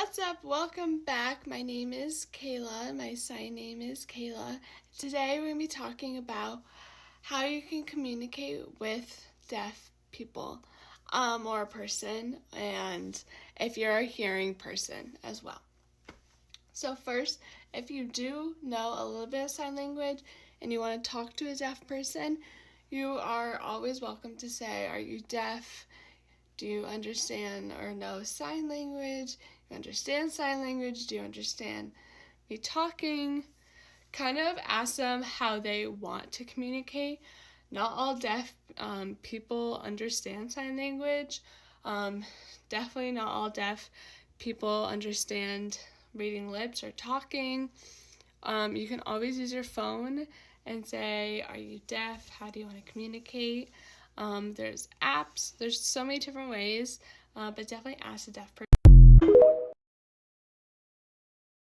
What's up? Welcome back. My name is Caela. My sign name is Caela. Today we're going to be talking about how you can communicate with deaf people or a person, and if you're a hearing person as well. So first, if you do know a little bit of sign language and you want to talk to a deaf person, you are always welcome to say, "Are you deaf? Do you understand or know sign language? You understand sign language? Do you understand me talking?" Kind of ask them how they want to communicate. Not all deaf people understand sign language. Definitely not all deaf people understand reading lips or talking. You can always use your phone and say, "Are you deaf? How do you want to communicate?" There's apps. There's so many different ways, but definitely ask a deaf person.